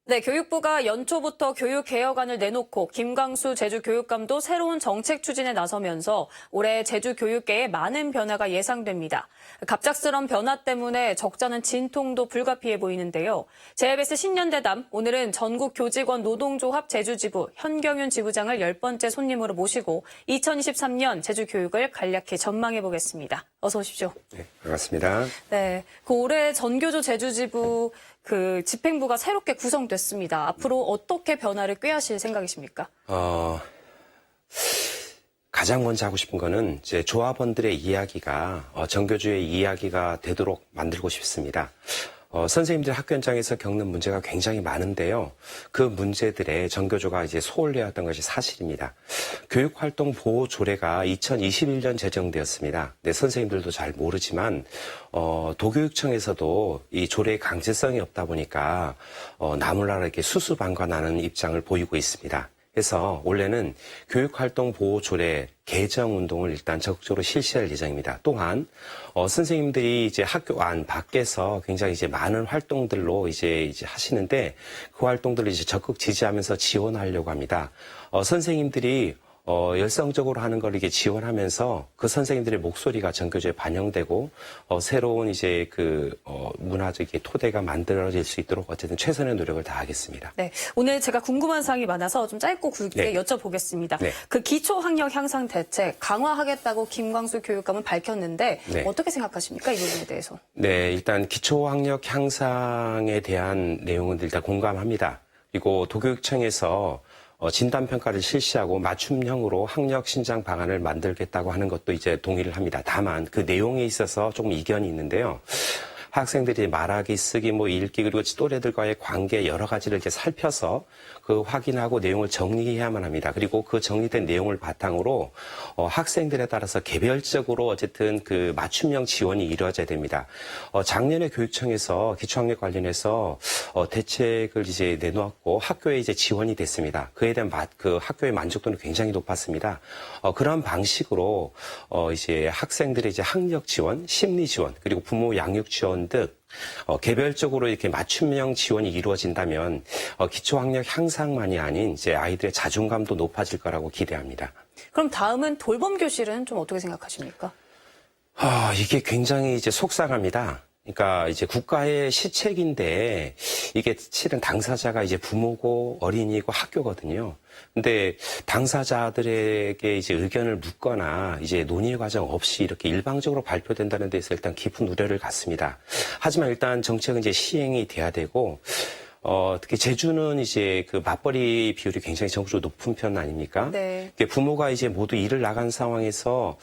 네, 교육부가 연초부터 교육개혁안을 내놓고 김광수 제주교육감도 새로운 정책 추진에 나서면서 올해 제주교육계에 많은 변화가 예상됩니다. 갑작스런 변화 때문에 적잖은 진통도 불가피해 보이는데요. JBS 신년대담, 오늘은 전국교직원 노동조합 제주지부 현경윤 지부장을 10번째 손님으로 모시고 2023년 제주교육을 간략히 전망해 보겠습니다. 어서 오십시오. 네, 반갑습니다. 네, 올해 전교조 제주지부 집행부가 새롭게 구성됐습니다. 앞으로 어떻게 변화를 꾀하실 생각이십니까? 가장 먼저 하고 싶은 거는 이제 조합원들의 이야기가 전교조의 이야기가 되도록 만들고 싶습니다. 선생님들 학교 현장에서 겪는 문제가 굉장히 많은데요. 그 문제들에 전교조가 이제 소홀히 해왔던 것이 사실입니다. 교육활동 보호 조례가 2021년 제정되었습니다. 네, 선생님들도 잘 모르지만 도교육청에서도 이 조례의 강제성이 없다 보니까 나몰라라 수수방관하는 입장을 보이고 있습니다. 그래서 원래는 교육활동 보호 조례 개정 운동을 일단 적극적으로 실시할 예정입니다. 또한 선생님들이 이제 학교 안 밖에서 굉장히 이제 많은 활동들로 이제 하시는데 그 활동들을 이제 적극 지지하면서 지원하려고 합니다. 선생님들이 열성적으로 하는 걸 이렇게 지원하면서 그 선생님들의 목소리가 전교조에 반영되고 새로운 이제 문화적 토대가 만들어질 수 있도록 어쨌든 최선의 노력을 다하겠습니다. 네, 오늘 제가 궁금한 사항이 많아서 좀 짧고 굵게 여쭤보겠습니다. 네. 그 기초학력 향상 대책 강화하겠다고 김광수 교육감은 밝혔는데 네. 어떻게 생각하십니까? 이 부분에 대해서? 네, 일단 기초학력 향상에 대한 내용은 일단 공감합니다. 그리고 도교육청에서 진단평가를 실시하고 맞춤형으로 학력 신장 방안을 만들겠다고 하는 것도 이제 동의를 합니다. 다만 그 내용에 있어서 조금 이견이 있는데요. 학생들이 말하기, 쓰기, 읽기, 그리고 또래들과의 관계 여러 가지를 이렇게 살펴서 확인하고 내용을 정리해야만 합니다. 그리고 그 정리된 내용을 바탕으로 학생들에 따라서 개별적으로 어쨌든 맞춤형 지원이 이루어져야 됩니다. 작년에 교육청에서 기초학력 관련해서 대책을 이제 내놓았고 학교에 이제 지원이 됐습니다. 그에 대한 학교의 만족도는 굉장히 높았습니다. 그런 방식으로 이제 학생들의 이제 학력 지원, 심리 지원, 그리고 부모 양육 지원 등 개별적으로 이렇게 맞춤형 지원이 이루어진다면 기초학력 향상만이 아닌 이제 아이들의 자존감도 높아질 거라고 기대합니다. 그럼 다음은 돌봄교실은 좀 어떻게 생각하십니까? 이게 굉장히 이제 속상합니다. 그러니까 이제 국가의 시책인데 이게 실은 당사자가 이제 부모고 어린이고 학교거든요. 근데 당사자들에게 이제 의견을 묻거나 이제 논의 과정 없이 이렇게 일방적으로 발표된다는 데서 일단 깊은 우려를 갖습니다. 하지만 일단 정책은 이제 시행이 돼야 되고 특히 제주는 이제 맞벌이 비율이 굉장히 전국적으로 높은 편 아닙니까? 네. 부모가 이제 모두 일을 나간 상황에서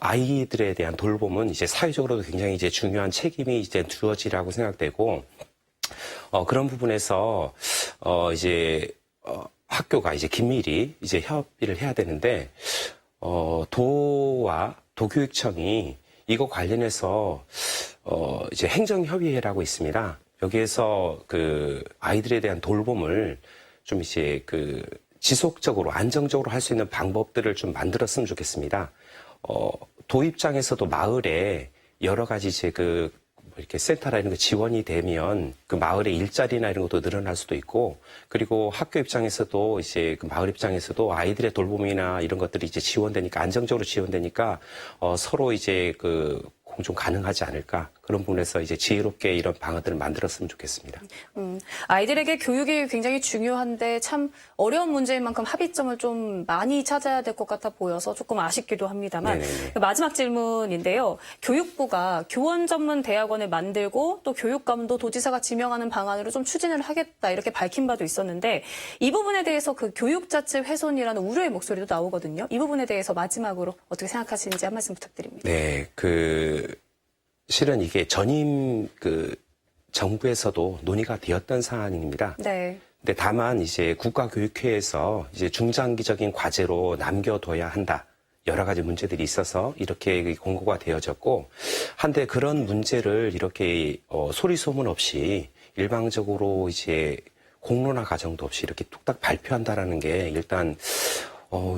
아이들에 대한 돌봄은 이제 사회적으로도 굉장히 이제 중요한 책임이 이제 주어지라고 생각되고 그런 부분에서 학교가 이제 긴밀히 이제 협의를 해야 되는데 도와 도교육청이 이거 관련해서 이제 행정협의회라고 있습니다. 여기에서 아이들에 대한 돌봄을 좀 이제 지속적으로 안정적으로 할 수 있는 방법들을 좀 만들었으면 좋겠습니다. 도 입장에서도 마을에 여러 가지 이제 이렇게 센터나 이런 거 지원이 되면 마을의 일자리나 이런 것도 늘어날 수도 있고, 그리고 학교 입장에서도 이제 마을 입장에서도 아이들의 돌봄이나 이런 것들이 이제 지원되니까, 안정적으로 지원되니까, 서로 이제 공존 가능하지 않을까. 그런 부분에서 이제 지혜롭게 이런 방안들을 만들었으면 좋겠습니다. 아이들에게 교육이 굉장히 중요한데 참 어려운 문제인 만큼 합의점을 좀 많이 찾아야 될 것 같아 보여서 조금 아쉽기도 합니다만. 네네네. 마지막 질문인데요. 교육부가 교원 전문 대학원을 만들고 또 교육감도 도지사가 지명하는 방안으로 좀 추진을 하겠다 이렇게 밝힌 바도 있었는데 이 부분에 대해서 교육자치 훼손이라는 우려의 목소리도 나오거든요. 이 부분에 대해서 마지막으로 어떻게 생각하시는지 한 말씀 부탁드립니다. 네, 실은 이게 전임 정부에서도 논의가 되었던 사안입니다. 네. 근데 다만 이제 국가교육회에서 이제 중장기적인 과제로 남겨둬야 한다. 여러 가지 문제들이 있어서 이렇게 공고가 되어졌고, 한데 그런 문제를 이렇게 소리 소문 없이 일방적으로 이제 공론화 과정도 없이 이렇게 뚝딱 발표한다라는 게 일단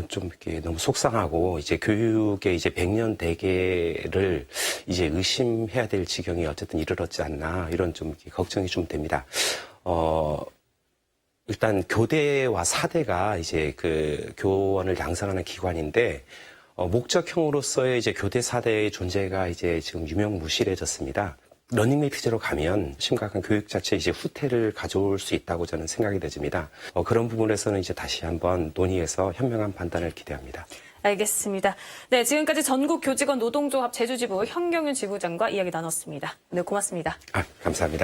좀 이렇게 너무 속상하고, 이제 교육의 이제 100년 대계를 이제 의심해야 될 지경이 어쨌든 이르렀지 않나, 이런 좀 걱정이 좀 됩니다. 일단 교대와 사대가 이제 그 교원을 양성하는 기관인데 목적형으로서의 이제 교대 사대의 존재가 이제 지금 유명무실해졌습니다. 러닝메이트제로 가면 심각한 교육 자체 이제 후퇴를 가져올 수 있다고 저는 생각이 되집니다. 그런 부분에서는 이제 다시 한번 논의해서 현명한 판단을 기대합니다. 알겠습니다. 네, 지금까지 전국교직원 노동조합 제주지부 현경윤 지부장과 이야기 나눴습니다. 네, 고맙습니다. 감사합니다.